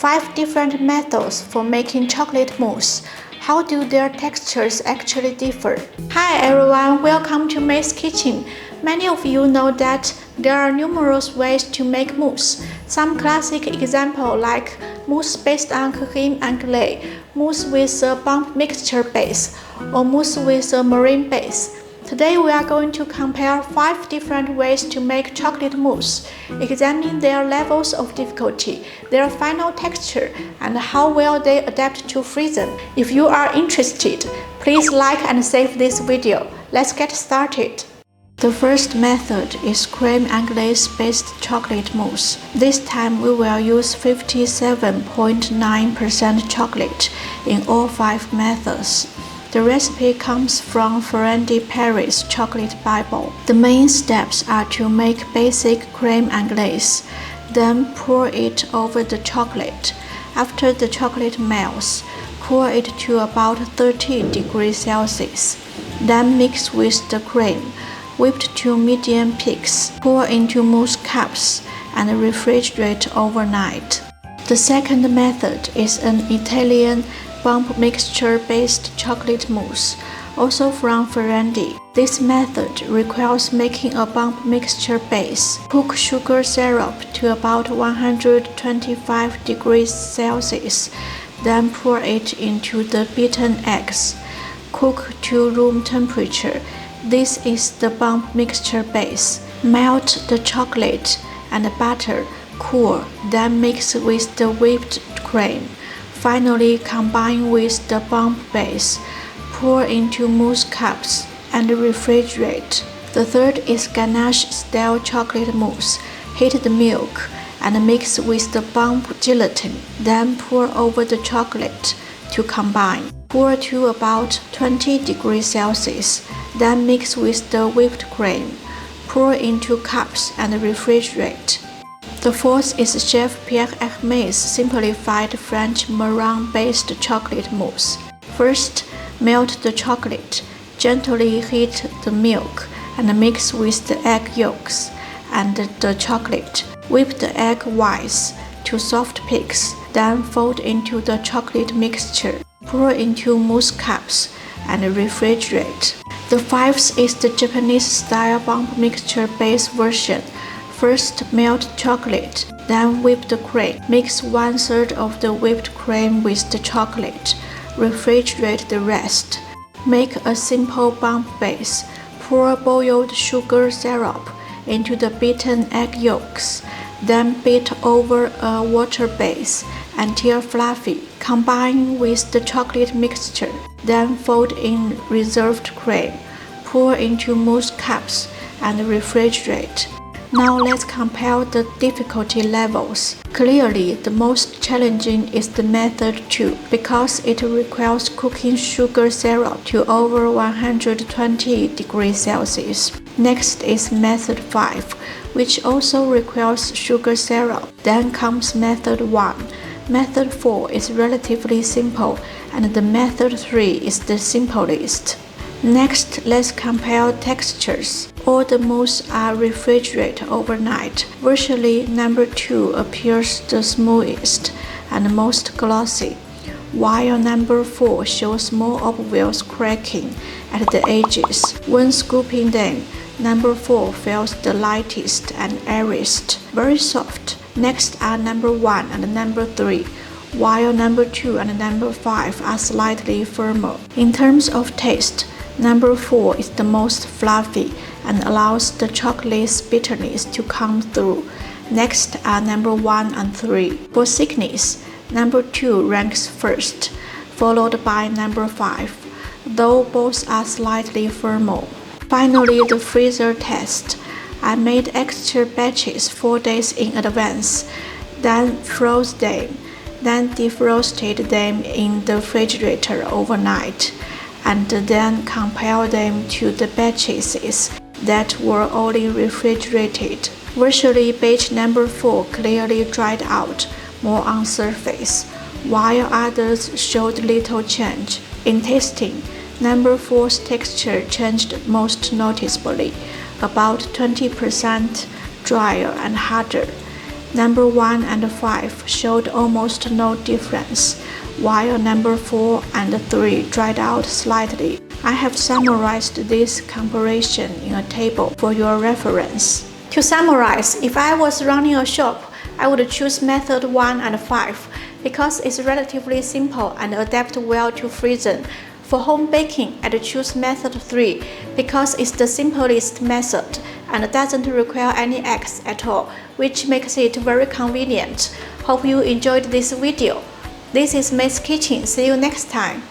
5 different methods for making chocolate mousse. How do their textures actually differ? Hi everyone, welcome to May's Kitchen. Many of you know that there are numerous ways to make mousse. Some classic examples like mousse based on cream anglaise, mousse with a bump mixture base, or mousse with a meringue base. Today we are going to compare 5 different ways to make chocolate mousse, examine their levels of difficulty, their final texture, and how well they adapt to freezing. If you are interested, please like and save this video. Let's get started. The first method is cream anglaise based chocolate mousse. This time we will use 57.9% chocolate in all 5 methods. The recipe comes from Ferrandi Paris Chocolate Bible. The main steps are to make basic cream anglaise, then pour it over the chocolate. After the chocolate melts, cool it to about 30 degrees Celsius. Then mix with the cream, whipped to medium peaks. Pour into mousse cups and refrigerate overnight. The second method is an Italian bump mixture-based chocolate mousse, also from Ferrandi. This method requires making a bump mixture base. Cook sugar syrup to about 125 degrees Celsius, then pour it into the beaten eggs. Cook to room temperature. This is the bump mixture base. Melt the chocolate and butter, cool, then mix with the whipped cream. Finally, combine with the bump base, pour into mousse cups, and refrigerate. The third is ganache-style chocolate mousse. Heat the milk and mix with the bump gelatin, then pour over the chocolate to combine. Pour to about 20 degrees Celsius, then mix with the whipped cream. Pour into cups and refrigerate. The fourth is Chef Pierre Hermé's simplified French meringue-based chocolate mousse. First, melt the chocolate, gently heat the milk, and mix with the egg yolks and the chocolate. Whip the egg whites to soft peaks, then fold into the chocolate mixture. Pour into mousse cups and refrigerate. The fifth is the Japanese-style bump mixture-based version. First, melt chocolate, then whip the cream. Mix 1/3 of the whipped cream with the chocolate. Refrigerate the rest. Make a simple bump base. Pour boiled sugar syrup into the beaten egg yolks. Then beat over a water base until fluffy. Combine with the chocolate mixture. Then fold in reserved cream. Pour into mousse cups and refrigerate. Now let's compare the difficulty levels. Clearly, the most challenging is the method 2 because it requires cooking sugar syrup to over 120 degrees Celsius. Next is method 5, which also requires sugar syrup. Then comes method 1. Method 4 is relatively simple, and the method 3 is the simplest. Next, let's compare textures. All the mousse are refrigerated overnight. Virtually, number 2 appears the smoothest and most glossy, while number 4 shows more obvious cracking at the edges. When scooping them, number 4 feels the lightest and airiest, very soft. Next are number 1 and number 3, while number 2 and number 5 are slightly firmer. In terms of taste, number 4 is the most fluffy and allows the chocolate's bitterness to come through. Next are number 1 and 3. For thickness, number 2 ranks first, followed by number 5, though both are slightly firmer. Finally, the freezer test. I made extra batches 4 days in advance, then froze them, then defrosted them in the refrigerator overnight, and then compare them to the batches that were only refrigerated. Virtually, batch number 4 clearly dried out, more on surface, while others showed little change. In tasting, number 4's texture changed most noticeably, about 20% drier and harder. Number 1 and 5 showed almost no difference, while number 4 and 3 dried out slightly. I have summarized this comparison in a table for your reference. To summarize, if I was running a shop, I would choose method 1 and 5 because it's relatively simple and adapt well to freezing. For home baking, I'd choose method 3 because it's the simplest method and doesn't require any eggs at all, which makes it very convenient. Hope you enjoyed this video. This is May's Kitchen. See you next time.